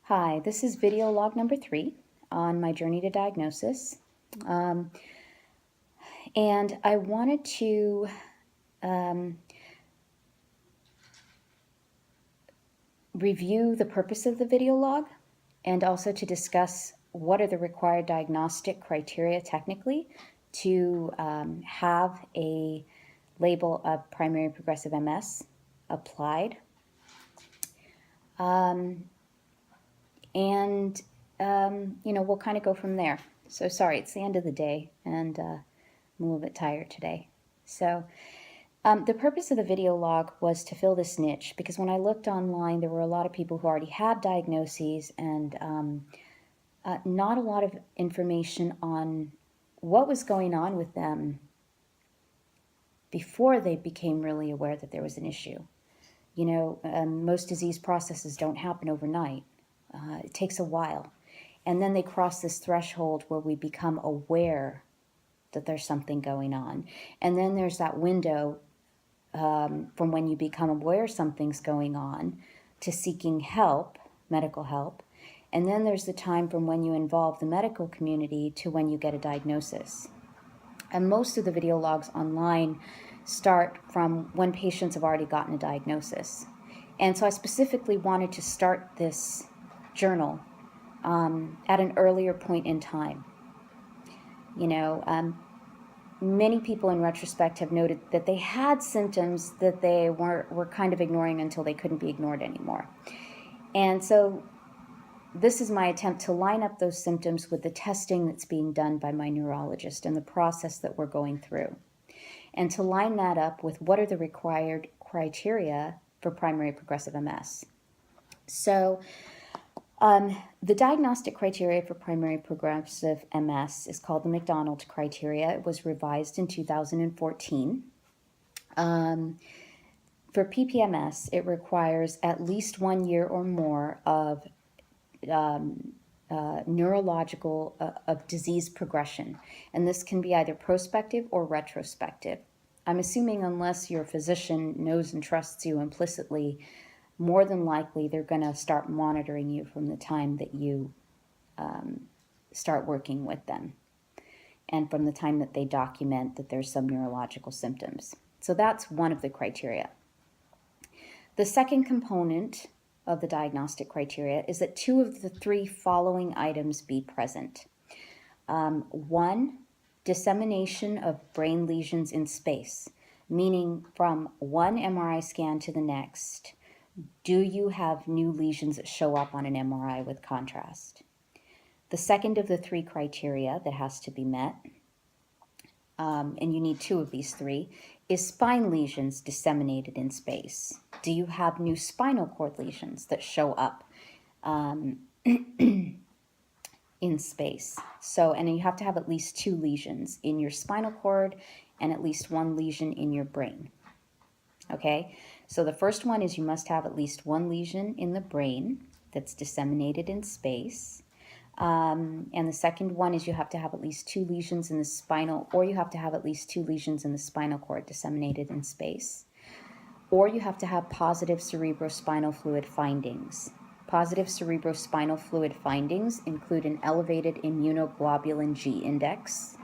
Hi, this is video log number 3 on my journey to diagnosis. And I wanted to review the purpose of the video log and also to discuss what are the required diagnostic criteria technically to have a label of primary progressive MS applied. We'll kind of go from there. So sorry, it's the end of the day, and I'm a little bit tired today. So the purpose of the video log was to fill this niche, because when I looked online, there were a lot of people who already had diagnoses and not a lot of information on what was going on with them before they became really aware that there was an issue. Most disease processes don't happen overnight. It takes a while. And then they cross this threshold where we become aware that there's something going on. And then there's that window from when you become aware something's going on to seeking help, medical help. And then there's the time from when you involve the medical community to when you get a diagnosis. And most of the video logs online start from when patients have already gotten a diagnosis. And so I specifically wanted to start this journal at an earlier point in time. Many people in retrospect have noted that they had symptoms that they were kind of ignoring until they couldn't be ignored anymore. And so this is my attempt to line up those symptoms with the testing that's being done by my neurologist and the process that we're going through. And to line that up with what are the required criteria for primary progressive MS. So the diagnostic criteria for primary progressive MS is called the Macdonald Criteria. It was revised in 2014. For PPMS, it requires at least 1 year or more of neurological of disease progression. And this can be either prospective or retrospective. I'm assuming unless your physician knows and trusts you implicitly, more than likely they're going to start monitoring you from the time that you start working with them and from the time that they document that there's some neurological symptoms. So that's one of the criteria. The second component of the diagnostic criteria is that 2 of the 3 following items be present. 1, dissemination of brain lesions in space, meaning from one MRI scan to the next, do you have new lesions that show up on an MRI with contrast? The second of the 3 criteria that has to be met, and you need 2 of these 3, is spine lesions disseminated in space. Do you have new spinal cord lesions that show up in space? And you have to have at least 2 lesions in your spinal cord and at least 1 lesion in your brain. Okay, so the first one is you must have at least 1 lesion in the brain that's disseminated in space. And the second one is you have to have at least 2 lesions in the spinal, or you have to have at least 2 lesions in the spinal cord disseminated in space. Or you have to have positive cerebrospinal fluid findings. Positive cerebrospinal fluid findings include an elevated immunoglobulin G index.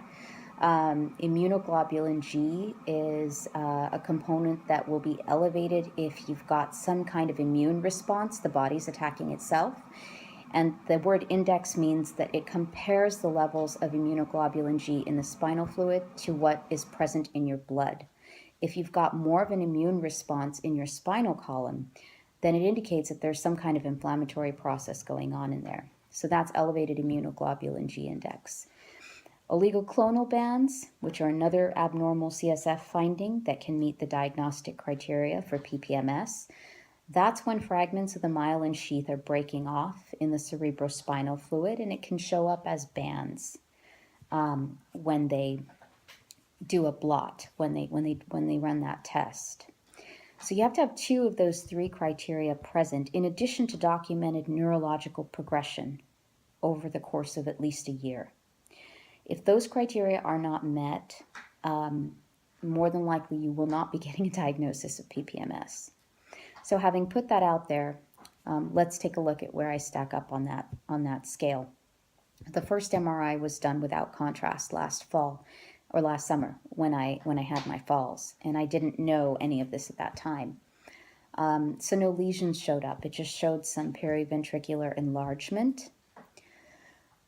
Immunoglobulin G is a component that will be elevated if you've got some kind of immune response, the body's attacking itself. And the word index means that it compares the levels of immunoglobulin G in the spinal fluid to what is present in your blood. If you've got more of an immune response in your spinal column, then it indicates that there's some kind of inflammatory process going on in there. So that's elevated immunoglobulin G index. Oligoclonal bands, which are another abnormal CSF finding that can meet the diagnostic criteria for PPMS. That's when fragments of the myelin sheath are breaking off in the cerebrospinal fluid, and it can show up as bands when they do a blot, when they run that test. So you have to have 2 of those 3 criteria present, in addition to documented neurological progression over the course of at least a year. If those criteria are not met, more than likely you will not be getting a diagnosis of PPMS. So having put that out there, Let's take a look at where I stack up on that scale. The first MRI was done without contrast last fall or last summer when I had my falls, and I didn't know any of this at that time. So no lesions showed up. It just showed some periventricular enlargement.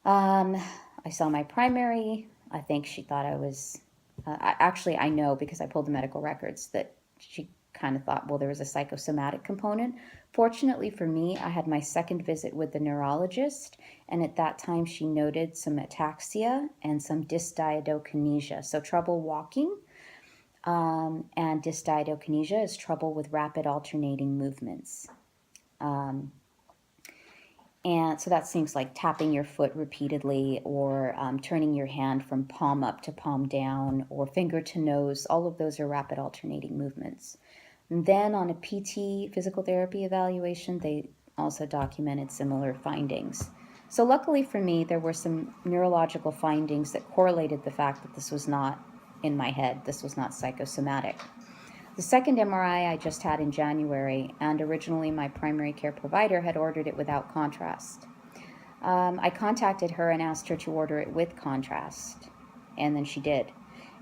I saw my primary. I think she thought I was, I know because I pulled the medical records that she kind of thought, well, there was a psychosomatic component. Fortunately for me, I had my second visit with the neurologist, and at that time she noted some ataxia and some dysdiadokinesia, so trouble walking. And dysdiadokinesia is trouble with rapid alternating movements. And so that seems like tapping your foot repeatedly, or turning your hand from palm up to palm down, or finger to nose. All of those are rapid alternating movements. And then on a PT physical therapy evaluation, they also documented similar findings. So luckily for me, there were some neurological findings that correlated the fact that this was not in my head. This was not psychosomatic. The second MRI I just had in January, and originally my primary care provider had ordered it without contrast. I contacted her and asked her to order it with contrast, and then she did.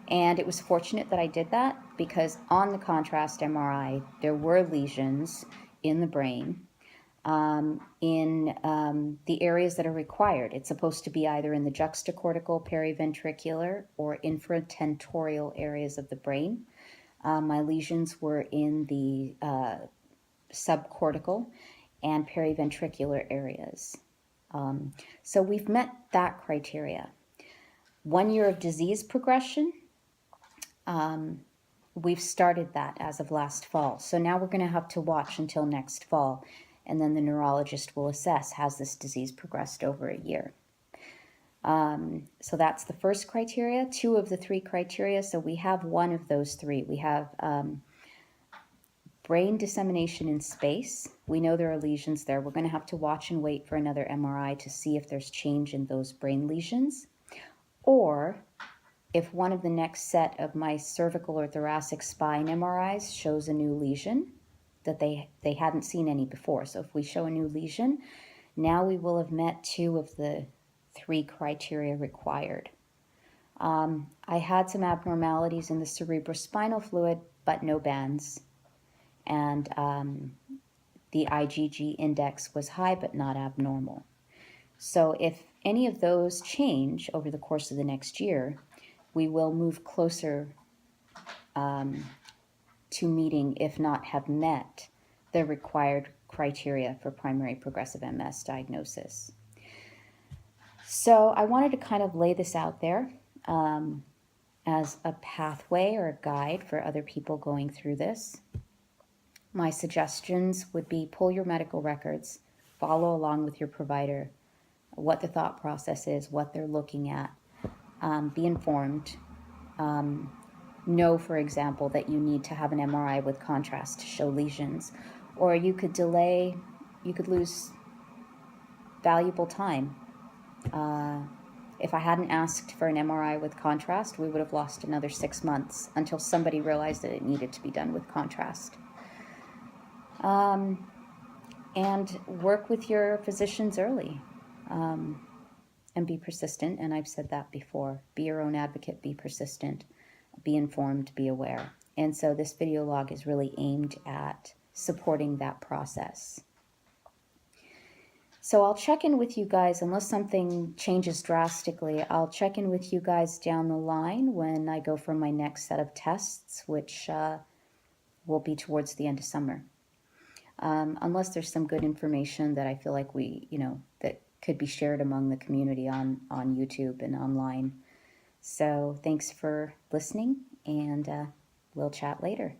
And it was fortunate that I did that, because on the contrast MRI, there were lesions in the brain, in the areas that are required. It's supposed to be either in the juxtacortical, periventricular, or infratentorial areas of the brain. My lesions were in the subcortical and periventricular areas. So we've met that criteria. 1 year of disease progression, we've started that as of last fall. So now we're going to have to watch until next fall, and then the neurologist will assess, has this disease progressed over a year? So that's the first criteria, 2 of the 3 criteria. So we have 1 of those 3. We have brain dissemination in space. We know there are lesions there. We're going to have to watch and wait for another MRI to see if there's change in those brain lesions, or if one of the next set of my cervical or thoracic spine MRIs shows a new lesion that they hadn't seen any before. So if we show a new lesion, now we will have met 2 of the 3 criteria required. I had some abnormalities in the cerebrospinal fluid, but no bands. And the IgG index was high, but not abnormal. So if any of those change over the course of the next year, we will move closer to meeting, if not have met, the required criteria for primary progressive MS diagnosis. So I wanted to kind of lay this out there as a pathway or a guide for other people going through this. My suggestions would be pull your medical records, follow along with your provider, what the thought process is, what they're looking at, be informed. Know, for example, that you need to have an MRI with contrast to show lesions, or you could delay, you could lose valuable time. If I hadn't asked for an MRI with contrast, we would have lost another 6 months until somebody realized that it needed to be done with contrast. And work with your physicians early, and be persistent. And I've said that before. Be your own advocate, be persistent, be informed, be aware. And so this video log is really aimed at supporting that process. So I'll check in with you guys, unless something changes drastically, I'll check in with you guys down the line when I go for my next set of tests, which will be towards the end of summer. Unless there's some good information that I feel like that could be shared among the community on YouTube and online. So thanks for listening, and we'll chat later.